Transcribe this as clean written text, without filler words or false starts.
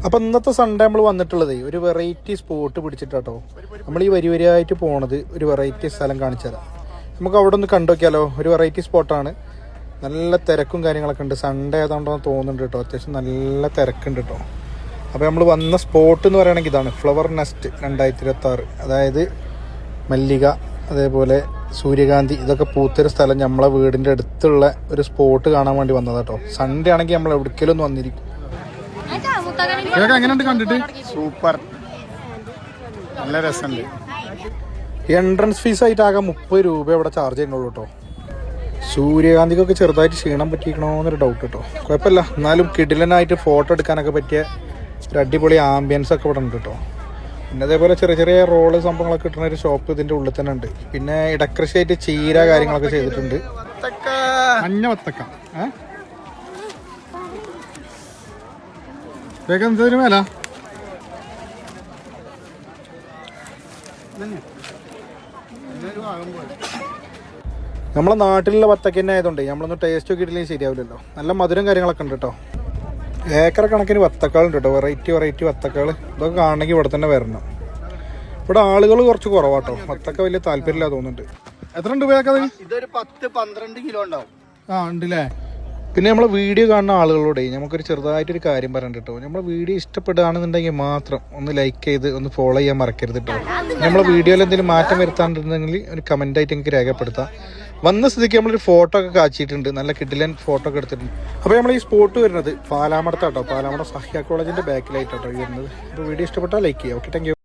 അപ്പം ഇന്നത്തെ സൺഡേ നമ്മൾ വന്നിട്ടുള്ളത് ഒരു വെറൈറ്റി സ്പോട്ട് പിടിച്ചിട്ടാട്ടോ. നമ്മൾ ഈ വരിയായിട്ട് പോണത് ഒരു വെറൈറ്റി സ്ഥലം കാണിച്ചു തരാം. നമുക്ക് അവിടെ ഒന്ന് കണ്ടുനോക്കിയാലോ. ഒരു വെറൈറ്റി സ്പോട്ടാണ്. നല്ല തിരക്കും കാര്യങ്ങളൊക്കെ ഉണ്ട്. സൺഡേ ആയതുകൊണ്ടാണ് തോന്നുന്നുണ്ട് കേട്ടോ. അത്യാവശ്യം നല്ല തിരക്കുണ്ട് കേട്ടോ. അപ്പോൾ നമ്മൾ വന്ന സ്പോട്ട് എന്ന് പറയുകയാണെങ്കിൽ ഇതാണ് ഫ്ലവർ നെസ്റ്റ് 2026. അതായത് മല്ലിക, അതേപോലെ സൂര്യകാന്തി, ഇതൊക്കെ പൂത്തൊരു സ്ഥലം നമ്മളെ വീടിൻ്റെ അടുത്തുള്ള ഒരു സ്പോട്ട് കാണാൻ വേണ്ടി വന്നതാണ് കേട്ടോ. സൺഡേ ആണെങ്കിൽ നമ്മൾ എവിടേക്കെങ്കിലും ഒന്ന് വന്നിരിക്കും. എങ്ങനെയുണ്ട് കണ്ടിട്ട്? സൂപ്പർ, നല്ല രസമുണ്ട്. എൻട്രൻസ് ഫീസ് ആയിട്ട് ആകെ 30 രൂപ ഇവിടെ ചാർജ് ചെയ്യുന്നുള്ളൂ കേട്ടോ. സൂര്യകാന്തിക്കൊക്കെ ചെറുതായിട്ട് ക്ഷീണം പറ്റിക്കണമെന്നൊരു ഡൗട്ട് കേട്ടോ. കുഴപ്പമില്ല, എന്നാലും കിടിലനായിട്ട് ഫോട്ടോ എടുക്കാനൊക്കെ പറ്റിയ ഒരു അടിപൊളി ആംബിയൻസ് ഒക്കെ ഇവിടെ ഉണ്ട് കേട്ടോ. പിന്നെ അതേപോലെ ചെറിയ ചെറിയ റോള് സംഭവങ്ങളൊക്കെ കിട്ടുന്ന ഒരു ഷോപ്പ് ഇതിൻ്റെ ഉള്ളിൽ തന്നെ ഉണ്ട്. പിന്നെ ഇടക്കൃഷിയായിട്ട് ചീര കാര്യങ്ങളൊക്കെ ചെയ്തിട്ടുണ്ട്. മഞ്ഞ വത്തക്ക എന്തൊരു വില? നമ്മളെ നാട്ടിലുള്ള വത്തക്ക തന്നെ ആയതുകൊണ്ട് നമ്മളൊന്ന് ടേസ്റ്റ് ഒക്കെ ഇട്ടില്ലെങ്കിൽ ശരിയാവില്ലല്ലോ. നല്ല മധുരം കാര്യങ്ങളൊക്കെ ഉണ്ട് കേട്ടോ. ഏക്കർ കണക്കിന് വത്തക്കകളുണ്ട് കേട്ടോ. വെറൈറ്റി വത്തക്കകൾ. ഇതൊക്കെ കാണണമെങ്കിൽ ഇവിടെ തന്നെ വരണം. ഇവിടെ ആളുകൾ കുറച്ച് കുറവാട്ടോ. വത്തക്ക വലിയ താല്പര്യമില്ല തോന്നുന്നുണ്ട്. എത്ര ഉണ്ട് ഉപയോഗിക്കാതെ? ഇതൊരു 10-12 കിലോ ഉണ്ടാവും. ഉണ്ടല്ലേ. പിന്നെ നമ്മളെ വീഡിയോ കാണുന്ന ആളുകളോടെ നമുക്കൊരു ചെറുതായിട്ടൊരു കാര്യം പറയണ്ട കേട്ടോ. നമ്മളെ വീഡിയോ ഇഷ്ടപ്പെടുകയാണെന്നുണ്ടെങ്കിൽ മാത്രം ഒന്ന് ലൈക്ക് ചെയ്ത് ഒന്ന് ഫോളോ ചെയ്യാൻ മറക്കരുത് കേട്ടോ. നമ്മളെ വീഡിയോയിൽ എന്തെങ്കിലും മാറ്റം വരുത്താണ്ടെങ്കിൽ ഒരു കമൻ്റായിട്ട് എനിക്ക് രേഖപ്പെടുത്താം. വന്ന സ്ഥിതിക്ക് നമ്മളൊരു ഫോട്ടോ ഒക്കെ കാച്ചിട്ടുണ്ട്. നല്ല കിഡിലൻ ഫോട്ടോ ഒക്കെ എടുത്തിട്ടുണ്ട്. അപ്പോൾ നമ്മൾ ഈ സ്പോട്ട് വരുന്നത് പാലാമടത്താട്ടോ. പാലാമട സഹ്യ കോളേജിൻ്റെ ബാക്കിലായിട്ടോ വരുന്നത്. അപ്പോൾ വീഡിയോ ഇഷ്ടപ്പെട്ടാൽ ലൈക്ക് ചെയ്യാം. Okay, thank you.